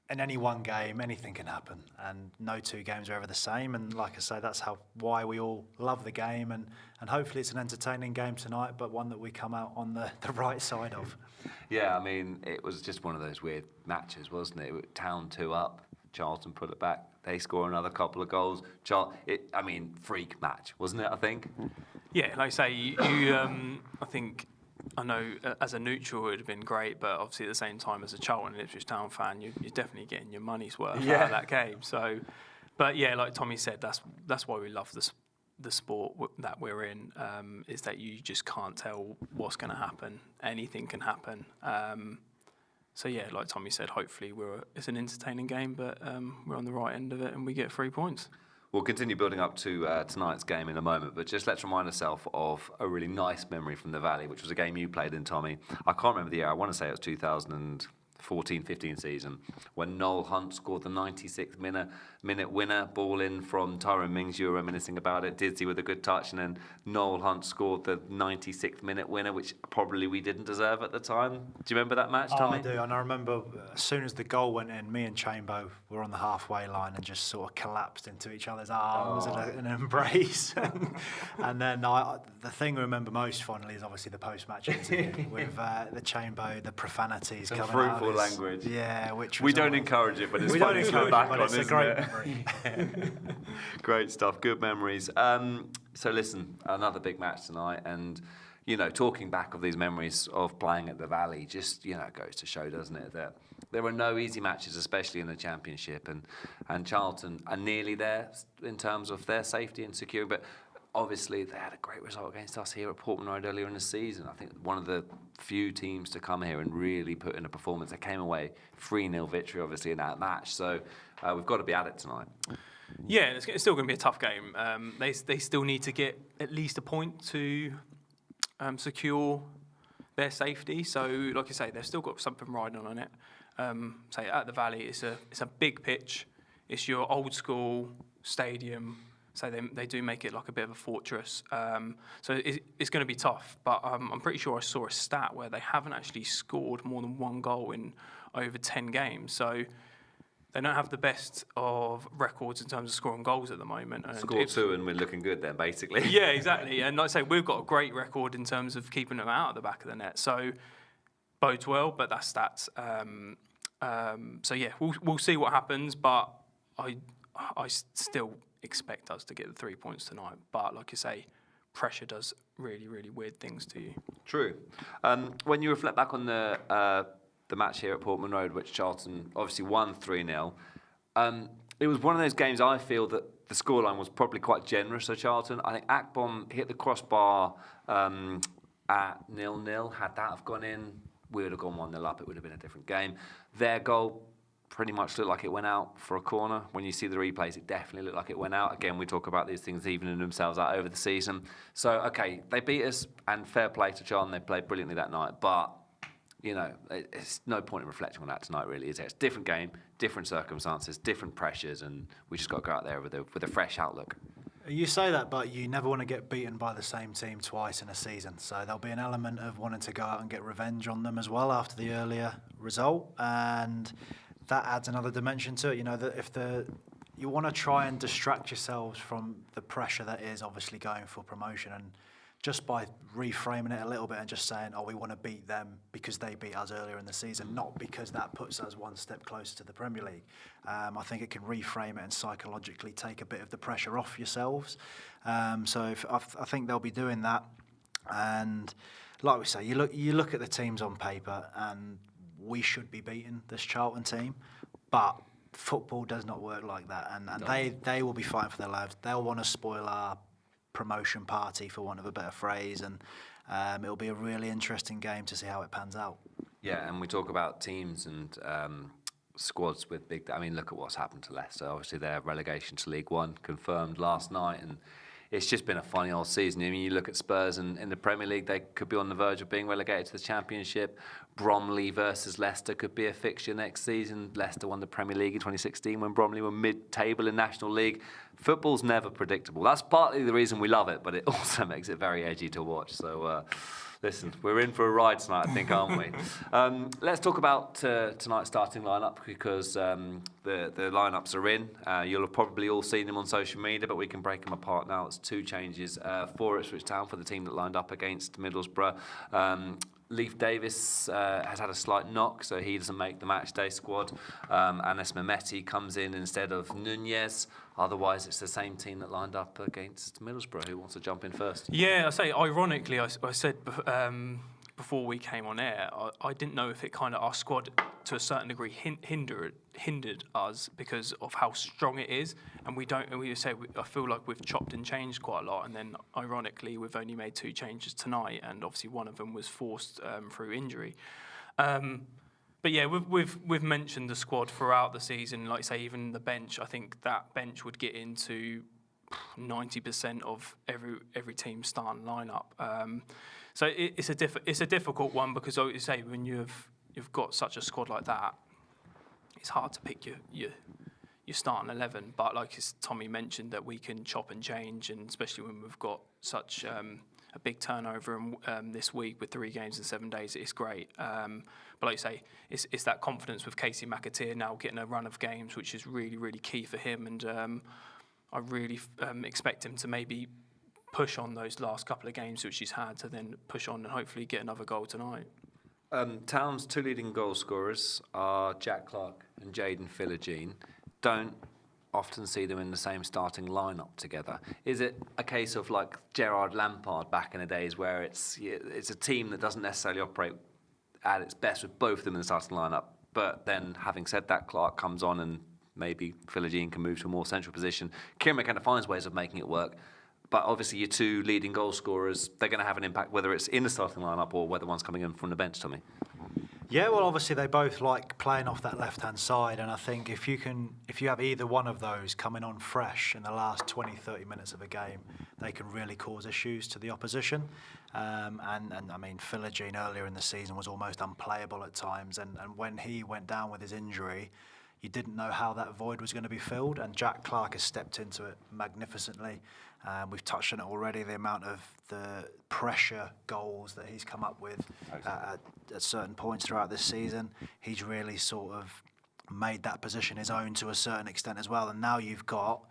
in any one game, anything can happen, and no 2 games are ever the same. And like I say, that's why we all love the game, and hopefully it's an entertaining game tonight, but one that we come out on the right side of. Yeah, I mean, it was just one of those weird matches, wasn't it? Town 2 up, Charlton put it back. They score another couple of goals. Freak match, wasn't it, I think? Yeah, like I say, you I know as a neutral it would have been great, but obviously at the same time as a Charlton and Ipswich Town fan, you're definitely getting your money's worth out of that game. So, but yeah, like Tommy said, that's why we love the sport that we're in, is that you just can't tell what's going to happen. Anything can happen. So yeah, like Tommy said, hopefully it's an entertaining game, but we're on the right end of it and we get 3 points. We'll continue building up to tonight's game in a moment, but just let's remind ourselves of a really nice memory from the Valley, which was a game you played in, Tommy. I can't remember the year. I want to say it was 2014-15 season, when Noel Hunt scored the 96th minute winner, ball in from Tyrone Mings. You were reminiscing about it. Didsey with a good touch, and then Noel Hunt scored the 96th minute winner, which probably we didn't deserve at the time. Do you remember that match, Tommy? I do, and I remember as soon as the goal went in, me and Chambo were on the halfway line and just sort of collapsed into each other's arms in an embrace. And then the thing I remember most fondly is obviously the post-match interview with the Chambo, the profanities coming out. Fruitful language. Yeah, which we don't encourage it, but it's funny to look back on, isn't it? Great memory. Great stuff, good memories. So listen, another big match tonight, and talking back of these memories of playing at the Valley, just goes to show, doesn't it, that there are no easy matches, especially in the Championship, and Charlton are nearly there in terms of their safety and security, but obviously they had a great result against us here at Portman Road earlier in the season. I think one of the few teams to come here and really put in a performance. They came away 3-0 victory, obviously, in that match. So we've got to be at it tonight. Yeah, it's still going to be a tough game. They still need to get at least a point to secure their safety. So, like I say, they've still got something riding on it. Say at the Valley, it's a big pitch. It's your old school stadium. So they do make it like a bit of a fortress. So it's going to be tough. But I'm pretty sure I saw a stat where they haven't actually scored more than one goal in over 10 games. So they don't have the best of records in terms of scoring goals at the moment. And Score 2 and we're looking good then, basically. Yeah, exactly. And like I say, we've got a great record in terms of keeping them out of the back of the net. So bodes well, but that's stats. So yeah, we'll see what happens. But I still expect us to get the 3 points tonight. But like you say, pressure does really, really weird things to you. True. When you reflect back on the match here at Portman Road, which Charlton obviously won 3-0, it was one of those games I feel that the scoreline was probably quite generous of Charlton. I think Akbom hit the crossbar at 0-0. Had that have gone in, we would have gone 1-0 up. It would have been a different game. Their goal pretty much looked like it went out for a corner. When you see the replays, it definitely looked like it went out. Again, we talk about these things evening themselves out over the season. So, okay, they beat us, and fair play to Charlton. They played brilliantly that night. But, it's no point in reflecting on that tonight, really, is it? It's a different game, different circumstances, different pressures, and we just got to go out there with a fresh outlook. You say that, but you never want to get beaten by the same team twice in a season. So there'll be an element of wanting to go out and get revenge on them as well after the earlier result. And that adds another dimension to it. That you want to try and distract yourselves from the pressure that is obviously going for promotion, and just by reframing it a little bit and just saying, we want to beat them because they beat us earlier in the season, not because that puts us one step closer to the Premier League. I think it can reframe it and psychologically take a bit of the pressure off yourselves. I think they'll be doing that. And like we say, you look at the teams on paper, and we should be beating this Charlton team, but football does not work like that, and they will be fighting for their lives. They'll want to spoil our promotion party, for want of a better phrase, and it'll be a really interesting game to see how it pans out. Yeah, and we talk about teams and squads with big... I mean, look at what's happened to Leicester. Obviously, their relegation to League One confirmed last night, and it's just been a funny old season. I mean, you look at Spurs in the Premier League, they could be on the verge of being relegated to the Championship. Bromley versus Leicester could be a fixture next season. Leicester won the Premier League in 2016 when Bromley were mid-table in National League. Football's never predictable. That's partly the reason we love it, but it also makes it very edgy to watch. So, listen, we're in for a ride tonight, I think, aren't we? Let's talk about tonight's starting lineup, because the lineups are in. You'll have probably all seen them on social media, but we can break them apart now. It's 2 changes for Ipswich Town, for the team that lined up against Middlesbrough. Leif Davis has had a slight knock, so he doesn't make the matchday squad. Anis Mehmeti comes in instead of Nunez. Otherwise, it's the same team that lined up against Middlesbrough. Who wants to jump in first? Yeah, I say, ironically, I said before we came on air, I didn't know if it kind of, our squad to a certain degree hindered us because of how strong it is, and I feel like we've chopped and changed quite a lot, and then ironically we've only made 2 changes tonight, and obviously one of them was forced through injury. But yeah, we've mentioned the squad throughout the season. Like say, even the bench, I think that bench would get into 90% of every team's starting lineup. So it's a difficult one because, like you say, when you've got such a squad like that, it's hard to pick your starting 11. But like as Tommy mentioned, that we can chop and change, and especially when we've got such a big turnover this week with 3 games in 7 days, it's great. But like you say, it's that confidence with Casey McAteer now getting a run of games, which is really, really key for him. And I really expect him to maybe push on those last couple of games which he's had, to then push on and hopefully get another goal tonight. Town's 2 leading goal scorers are Jack Clarke and Jayden Philogene. Don't often see them in the same starting lineup together. Is it a case of like Gerard Lampard back in the days where it's a team that doesn't necessarily operate at its best with both of them in the starting lineup, but then having said that, Clarke comes on and maybe Philogene can move to a more central position. Kieran McKenna finds ways of making it work. But obviously your 2 leading goal scorers, they're going to have an impact whether it's in the starting lineup or whether one's coming in from the bench, Tommy. Yeah, well, obviously they both like playing off that left-hand side, and I think if you have either one of those coming on fresh in the last 20, 30 minutes of a game, they can really cause issues to the opposition. And I mean, Philogene earlier in the season was almost unplayable at times, and when he went down with his injury, you didn't know how that void was going to be filled, and Jack Clarke has stepped into it magnificently. We've touched on it already, the amount of the pressure goals that he's come up with at certain points throughout this season. He's really sort of made that position his own to a certain extent as well. And now you've got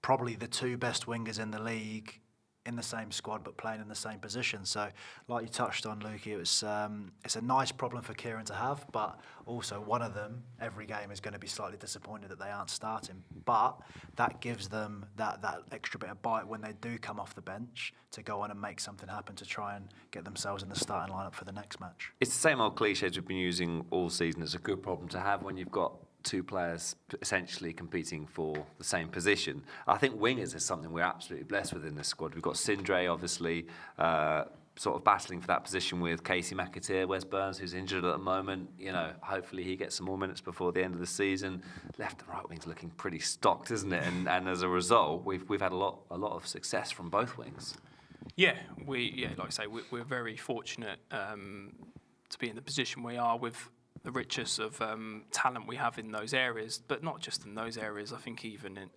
probably the 2 best wingers in the league in the same squad but playing in the same position. So like you touched on, Lukey, it's a nice problem for Kieran to have, but also one of them every game is going to be slightly disappointed that they aren't starting, but that gives them that extra bit of bite when they do come off the bench to go on and make something happen to try and get themselves in the starting lineup for the next match. It's the same old cliches we've been using all season. It's a good problem to have when you've got 2 players essentially competing for the same position. I think wingers is something we're absolutely blessed with in this squad. We've got Sindre, obviously, sort of battling for that position with Casey McAteer, Wes Burns, who's injured at the moment. You know, hopefully he gets some more minutes before the end of the season. Left and right wings looking pretty stocked, isn't it? And as a result, we've had a lot of success from both wings. Yeah, like I say, we're very fortunate to be in the position we are with the richest of talent we have in those areas, but not just in those areas. I think even in,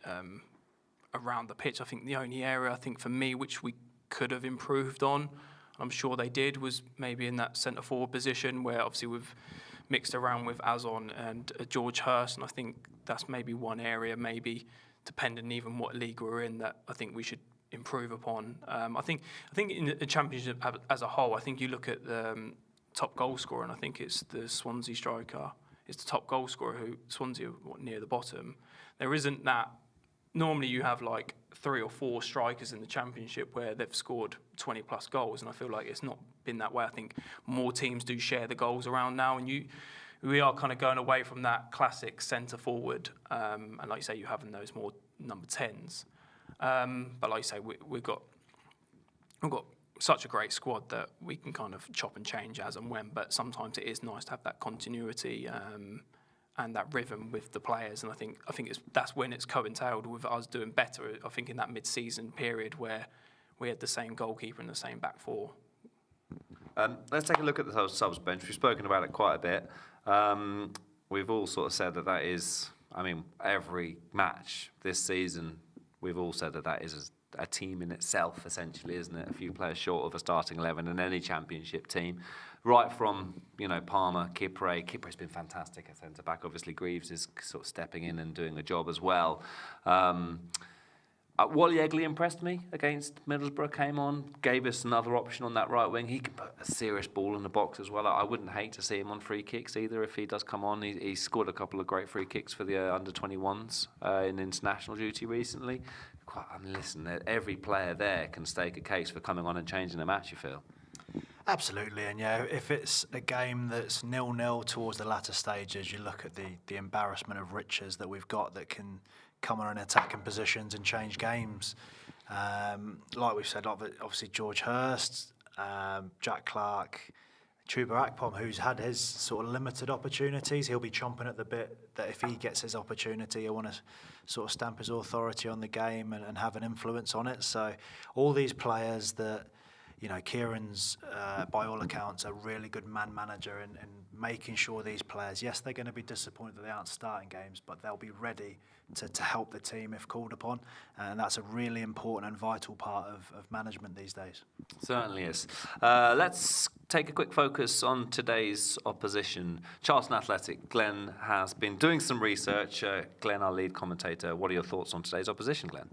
around the pitch, I think the only area I think for me which we could have improved on, I'm sure they did, was maybe in that centre forward position where obviously we've mixed around with Azon and George Hurst, and I think that's maybe one area, maybe depending even what league we're in, that I think we should improve upon. I think in the Championship as a whole, I think you look at the top goal scorer, and I think it's the Swansea striker. It's the top goal scorer who Swansea are near the bottom. There isn't that. Normally you have like 3 or 4 strikers in the Championship where they've scored 20 plus goals, and I feel like it's not been that way. I think more teams do share the goals around now, and we are kind of going away from that classic centre forward, and like you say, you having those more number 10s. But like you say, we've got such a great squad that we can kind of chop and change as and when, but sometimes it is nice to have that continuity and that rhythm with the players, and I think that's when it's coincided with us doing better. I think in that mid-season period where we had the same goalkeeper and the same back 4. Let's take a look at the subs bench. We've spoken about it quite a bit. We've all sort of said that is, I mean, every match this season, we've all said that is a team in itself, essentially, isn't it? A few players short of a starting 11 in any Championship team. Right from, Palmer, Kipre. Kipre's been fantastic at centre-back. Obviously, Greaves is sort of stepping in and doing a job as well. I Wally Egley impressed me against Middlesbrough, came on, gave us another option on that right wing. He can put a serious ball in the box as well. I wouldn't hate to see him on free kicks either if he does come on. He scored a couple of great free kicks for the under-21s in international duty recently. Listen, every player there can stake a case for coming on and changing the match, you feel? Absolutely, and if it's a game that's 0-0 towards the latter stages, you look at the embarrassment of riches that we've got that can come on in attacking positions and change games. Like we've said, obviously George Hurst, Jack Clark, Chuba Akpom, who's had his sort of limited opportunities, he'll be chomping at the bit that if he gets his opportunity, he'll want to sort of stamp his authority on the game and have an influence on it. So all these players that, Kieran's, by all accounts, a really good man manager and making sure these players, yes, they're going to be disappointed that they aren't starting games, but they'll be ready to help the team if called upon. And that's a really important and vital part of management these days. Certainly is. Let's take a quick focus on today's opposition. Charlton Athletic. Glenn has been doing some research. Glenn, our lead commentator, what are your thoughts on today's opposition, Glenn?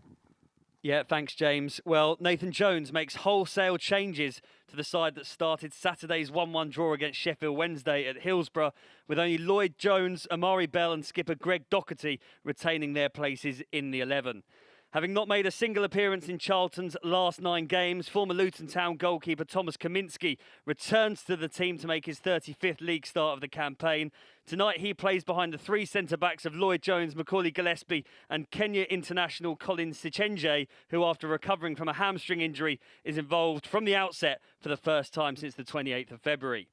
Yeah, thanks, James. Well, Nathan Jones makes wholesale changes to the side that started Saturday's 1-1 draw against Sheffield Wednesday at Hillsborough, with only Lloyd Jones, Amari Bell and skipper Greg Docherty retaining their places in the 11. Having not made a single appearance in Charlton's last 9 games, former Luton Town goalkeeper Thomas Kaminski returns to the team to make his 35th league start of the campaign. Tonight he plays behind the 3 centre-backs of Lloyd Jones, Macaulay Gillespie and Kenya international Colin Sichenje, who after recovering from a hamstring injury is involved from the outset for the first time since the 28th of February.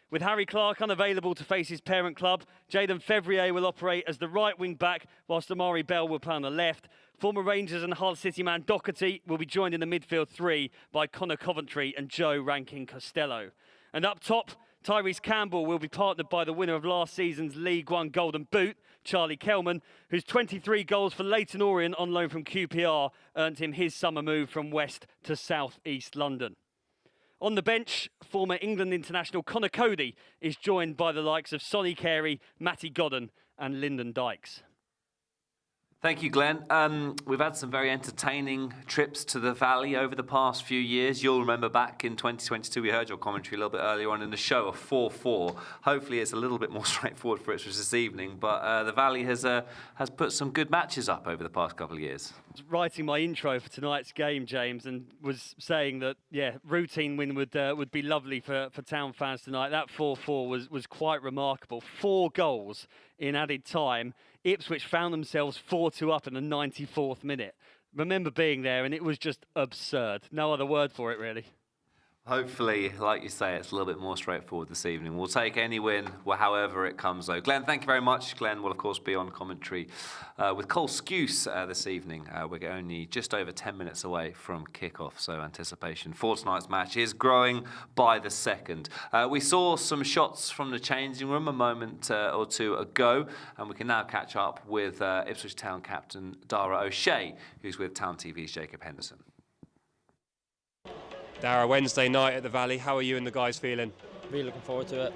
With Harry Clark unavailable to face his parent club, Jayden Fevrier will operate as the right wing back, whilst Amari Bell will play on the left. Former Rangers and Hull City man Docherty will be joined in the midfield 3 by Connor Coventry and Joe Rankin Costello. And up top, Tyrese Campbell will be partnered by the winner of last season's League One Golden Boot, Charlie Kelman, whose 23 goals for Leyton Orient on loan from QPR earned him his summer move from West to South East London. On the bench, former England international Connor Cody is joined by the likes of Sonny Carey, Matty Godden and Lyndon Dykes. Thank you, Glenn. We've had some very entertaining trips to the Valley over the past few years. You'll remember back in 2022, we heard your commentary a little bit earlier on in the show, a 4-4. Hopefully it's a little bit more straightforward for Ipswich this evening, but the Valley has put some good matches up over the past couple of years. I was writing my intro for tonight's game, James, and was saying that, routine win would be lovely for Town fans tonight. That 4-4 was quite remarkable. 4 goals in added time. Ipswich found themselves 4-2 up in the 94th minute. Remember being there, and it was just absurd. No other word for it, really. Hopefully, like you say, it's a little bit more straightforward this evening. We'll take any win, however it comes, though. Glenn, thank you very much. Glenn will, of course, be on commentary with Cole Skuse this evening. We're only just over 10 minutes away from kickoff, so anticipation for tonight's match is growing by the second. We saw some shots from the changing room a moment or two ago, and we can now catch up with Ipswich Town captain Dara O'Shea, who's with Town TV's Jacob Henderson. Dara, Wednesday night at the Valley, how are you and the guys feeling? Really looking forward to it.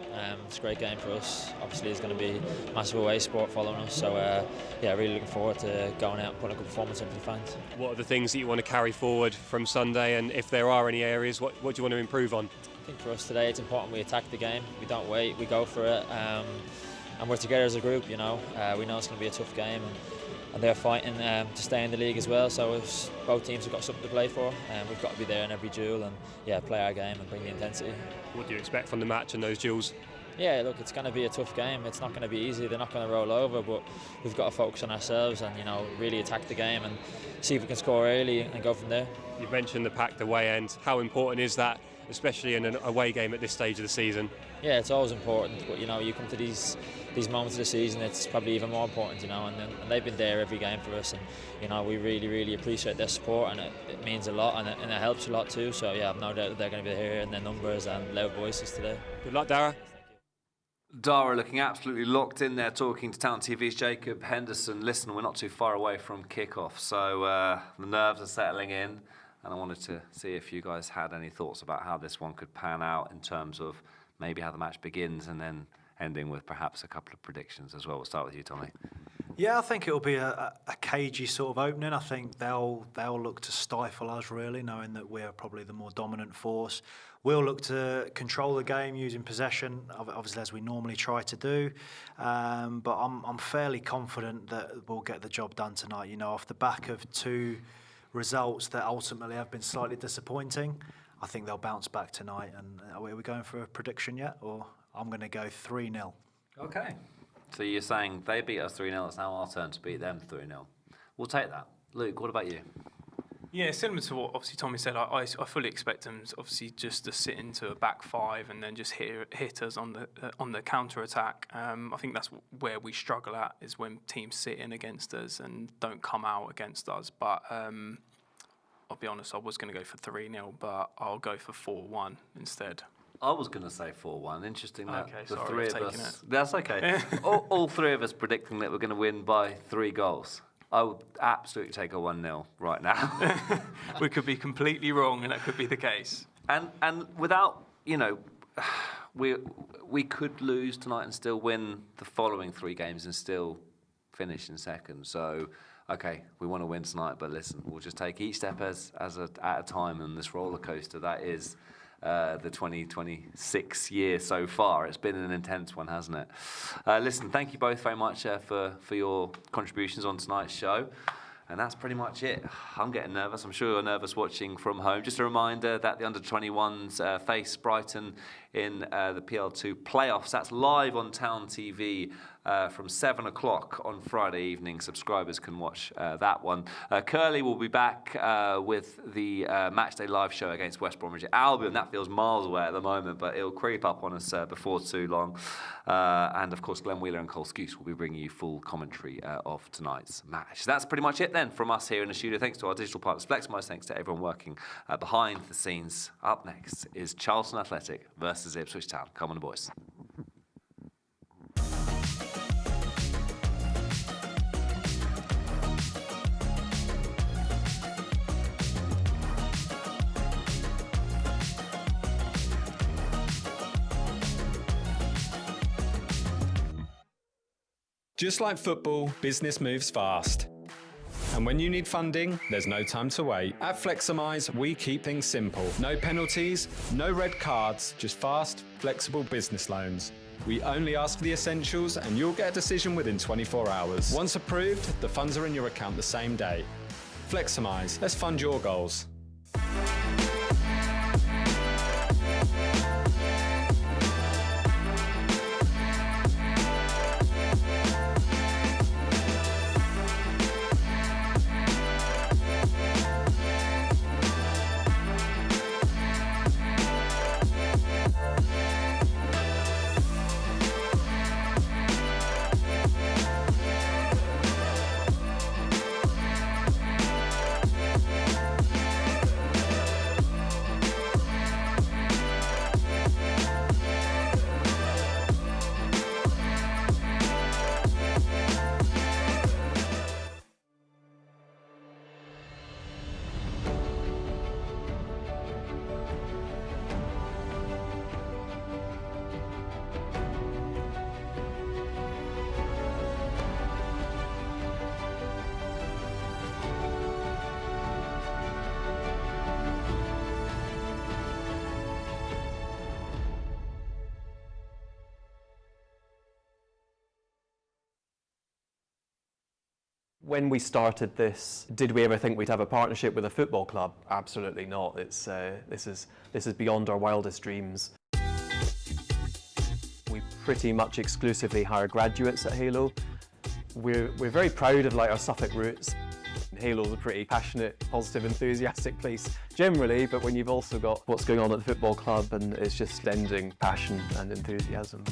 It's a great game for us. Obviously it's going to be massive away sport following us, so really looking forward to going out and putting a good performance in for the fans. What are the things that you want to carry forward from Sunday, and if there are any areas, what do you want to improve on? I think for us today it's important we attack the game, we don't wait, we go for it, and we're together as a group, We know it's going to be a tough game, and they're fighting to stay in the league as well, so both teams have got something to play for, and we've got to be there in every duel and play our game and bring the intensity. What do you expect from the match and those duels? Yeah, look, it's going to be a tough game. It's not going to be easy. They're not going to roll over, but we've got to focus on ourselves and really attack the game and see if we can score early and go from there. You've mentioned the packed away end. How important is that, especially in an away game at this stage of the season? Yeah, it's always important, but you come to these moments of the season, it's probably even more important, and they've been there every game for us, and we really appreciate their support, and it means a lot, and it helps a lot too. So I've no doubt that they're going to be here in their numbers and loud voices today. Good luck, Dara. Dara looking absolutely locked in there, talking to Town TV's Jacob Henderson. Listen, we're not too far away from kickoff, so the nerves are settling in, and I wanted to see if you guys had any thoughts about how this one could pan out in terms of maybe how the match begins, and then ending with perhaps a couple of predictions as well. We'll start with you, Tommy. Yeah, I think it'll be a cagey sort of opening. I think they'll look to stifle us, really, knowing that we're probably the more dominant force. We'll look to control the game using possession, obviously as we normally try to do. But I'm fairly confident that we'll get the job done tonight. You know, off the back of 2 results that ultimately have been slightly disappointing, I think they'll bounce back tonight. And are we going for a prediction yet? Or I'm going to go 3-0. Okay. So you're saying they beat us 3-0, it's now our turn to beat them 3-0. We'll take that. Luke, what about you? Yeah, similar to what obviously Tommy said, I fully expect them obviously just to sit into a back 5 and then just hit us on the counter attack. I think that's where we struggle at, is when teams sit in against us and don't come out against us. But I'll be honest, I was going to go for 3-0, but I'll go for 4-1 instead. I was going to say 4-1. Interesting that the sorry, three I've of taken us. it. That's okay. all 3 of us predicting that we're going to win by 3 goals. I would absolutely take a 1-0 right now. We could be completely wrong, and that could be the case. And without, you know, we could lose tonight and still win the following 3 games and still finish in second. So, okay, we want to win tonight, but listen, we'll just take each step at a time on this roller coaster that is the 2026 year so far. It's been an intense one, hasn't it? Listen, thank you both very much for your contributions on tonight's show. And that's pretty much it. I'm getting nervous. I'm sure you're nervous watching from home. Just a reminder that the under-21s face Brighton in the PL2 playoffs. That's live on Town TV from 7 o'clock on Friday evening. Subscribers can watch that one. Curly will be back with the Matchday live show against West Bromwich Albion. That feels miles away at the moment, but it'll creep up on us before too long. And of course, Glenn Wheeler and Cole Skuse will be bringing you full commentary of tonight's match. That's pretty much it then from us here in the studio. Thanks to our digital partners, Fleximize. Thanks to everyone working behind the scenes. Up next is Charlton Athletic versus Ipswich Town. Come on, boys. Just like football, business moves fast. And when you need funding, there's no time to wait. At Fleximize, we keep things simple. No penalties, no red cards, just fast, flexible business loans. We only ask for the essentials and you'll get a decision within 24 hours. Once approved, the funds are in your account the same day. Fleximize, let's fund your goals. When we started this, did we ever think we'd have a partnership with a football club? Absolutely not. This is beyond our wildest dreams. We pretty much exclusively hire graduates at Halo. We're very proud of our Suffolk roots. Halo's a pretty passionate, positive, enthusiastic place generally, but when you've also got what's going on at the football club, and it's just blending passion and enthusiasm.